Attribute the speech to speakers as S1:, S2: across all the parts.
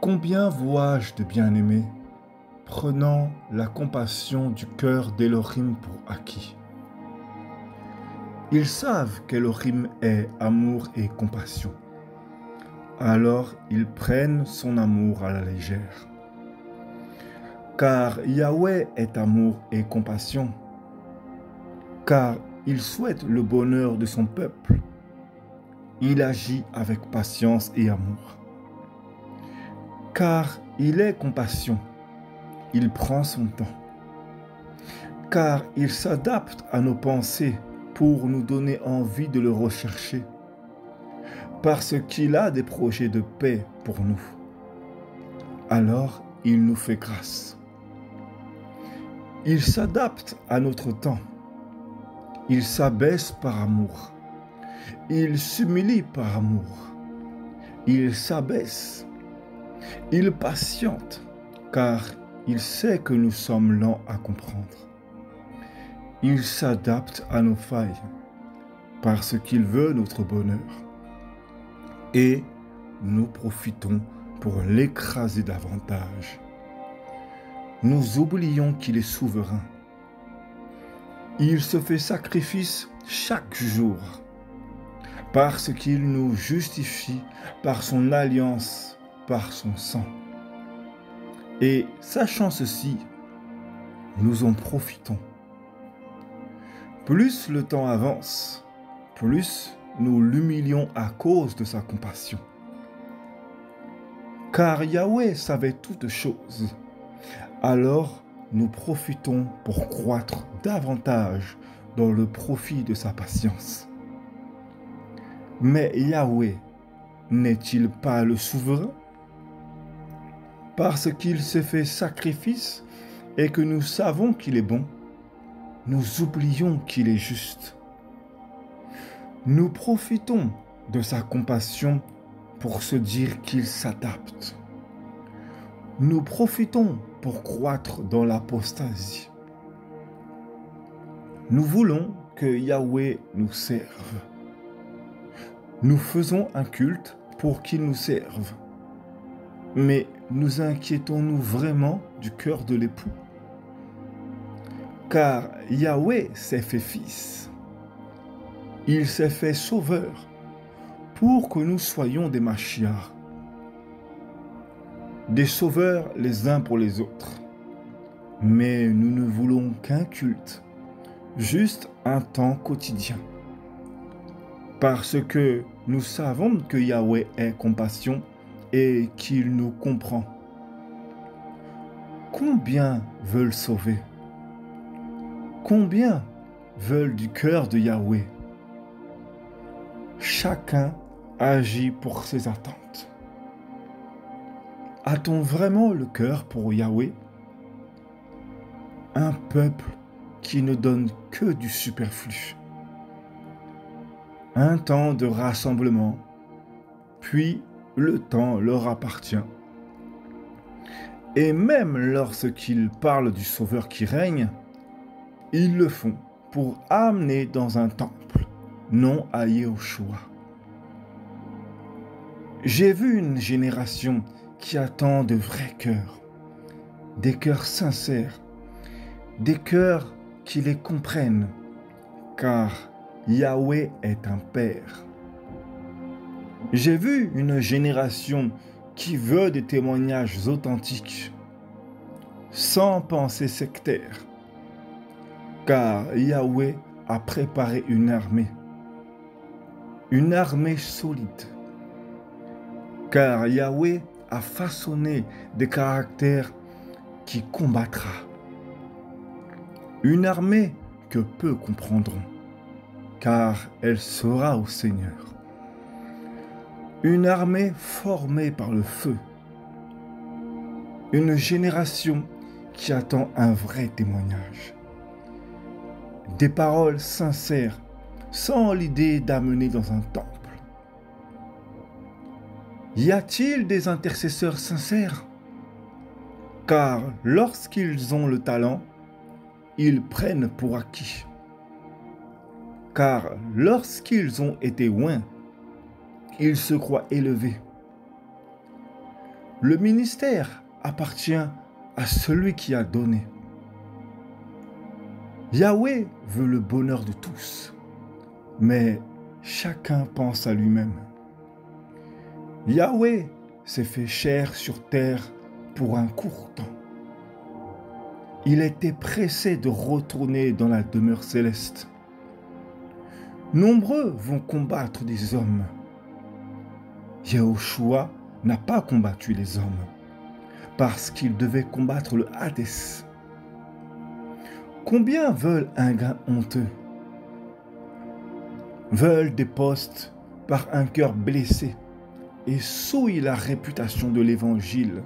S1: Combien vois-je de bien-aimés, prenant la compassion du cœur d'Élohim pour acquis. Ils savent qu'Élohim est amour et compassion. Alors ils prennent son amour à la légère. Car Yahweh est amour et compassion. Car il souhaite le bonheur de son peuple. Il agit avec patience et amour. Car il est compassion. Il prend son temps. Car il s'adapte à nos pensées pour nous donner envie de le rechercher. Parce qu'il a des projets de paix pour nous. Alors il nous fait grâce. Il s'adapte à notre temps. Il s'abaisse par amour. Il s'humilie par amour. Il s'abaisse. Il patiente, car il sait que nous sommes lents à comprendre. Il s'adapte à nos failles, parce qu'il veut notre bonheur. Et nous profitons pour l'écraser davantage. Nous oublions qu'il est souverain. Il se fait sacrifice chaque jour, parce qu'il nous justifie par son alliance, par son sang. Et sachant ceci, nous en profitons. Plus le temps avance, plus nous l'humilions à cause de sa compassion. Car Yahweh savait toutes choses. Alors nous profitons pour croître davantage dans le profit de sa patience. Mais Yahweh n'est-il pas le souverain? Parce qu'il s'est fait sacrifice et que nous savons qu'il est bon, nous oublions qu'il est juste. Nous profitons de sa compassion pour se dire qu'il s'adapte. Nous profitons pour croître dans l'apostasie. Nous voulons que Yahweh nous serve. Nous faisons un culte pour qu'il nous serve. Mais nous inquiétons-nous vraiment du cœur de l'époux? Car Yahweh s'est fait fils. Il s'est fait sauveur pour que nous soyons des Mashiach. Des sauveurs les uns pour les autres. Mais nous ne voulons qu'un culte, juste un temps quotidien. Parce que nous savons que Yahweh est compassion et qu'il nous comprend. Combien veulent sauver? Combien veulent du cœur de Yahweh? Chacun agit pour ses attentes. A-t-on vraiment le cœur pour Yahweh? Un peuple qui ne donne que du superflu. Un temps de rassemblement, puis le temps leur appartient. Et même lorsqu'ils parlent du Sauveur qui règne, ils le font pour amener dans un temple, non à Yahushua. J'ai vu une génération qui attend de vrais cœurs, des cœurs sincères, des cœurs qui les comprennent, car Yahweh est un Père. J'ai vu une génération qui veut des témoignages authentiques, sans pensée sectaire, car Yahweh a préparé une armée solide, car Yahweh a façonné des caractères qui combattra. Une armée que peu comprendront, car elle sera au Seigneur. Une armée formée par le feu. Une génération qui attend un vrai témoignage. Des paroles sincères, sans l'idée d'amener dans un temple. Y a-t-il des intercesseurs sincères? Car lorsqu'ils ont le talent, ils prennent pour acquis. Car lorsqu'ils ont été oints, ils se croient élevés. Le ministère appartient à celui qui a donné. Yahweh veut le bonheur de tous, mais chacun pense à lui-même. Yahweh s'est fait chair sur terre pour un court temps. Il était pressé de retourner dans la demeure céleste. Nombreux vont combattre des hommes. Yahushua n'a pas combattu les hommes parce qu'il devait combattre le Hadès. Combien veulent un gain honteux? Veulent des postes par un cœur blessé et souillent la réputation de l'Évangile.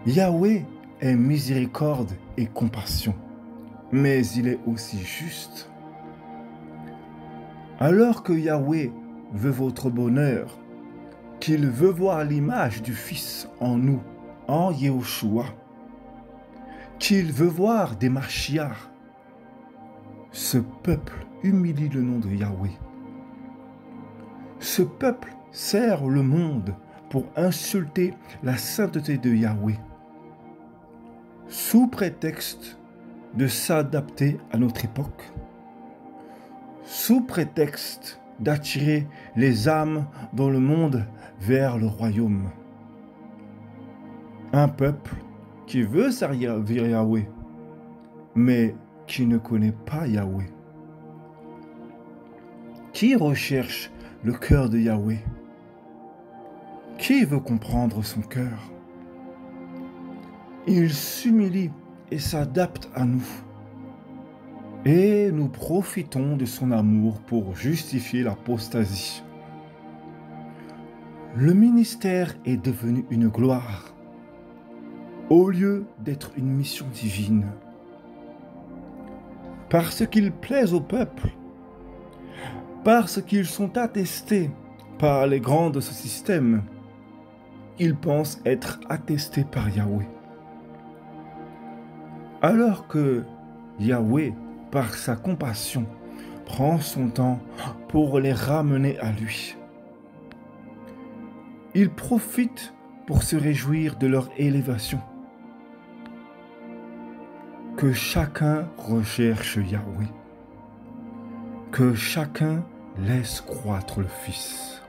S1: Yahweh est miséricorde et compassion, mais il est aussi juste. Alors que Yahweh veut votre bonheur, qu'il veut voir l'image du Fils en nous, en Yahushua, qu'il veut voir des Mashiach, ce peuple humilie le nom de Yahweh. Ce peuple sert le monde pour insulter la sainteté de Yahweh, sous prétexte de s'adapter à notre époque, sous prétexte d'attirer les âmes dans le monde vers le royaume. Un peuple qui veut servir Yahweh, mais qui ne connaît pas Yahweh. Qui recherche le cœur de Yahweh? Qui veut comprendre son cœur? Il s'humilie et s'adapte à nous. Et nous profitons de son amour pour justifier l'apostasie. Le ministère est devenu une gloire, au lieu d'être une mission divine. Parce qu'il plaise au peuple, parce qu'ils sont attestés par les grands de ce système, ils pensent être attestés par Yahweh. Alors que Yahweh, par sa compassion, prend son temps pour les ramener à lui. Il profite pour se réjouir de leur élévation. Que chacun recherche Yahweh. Que chacun laisse croître le Fils.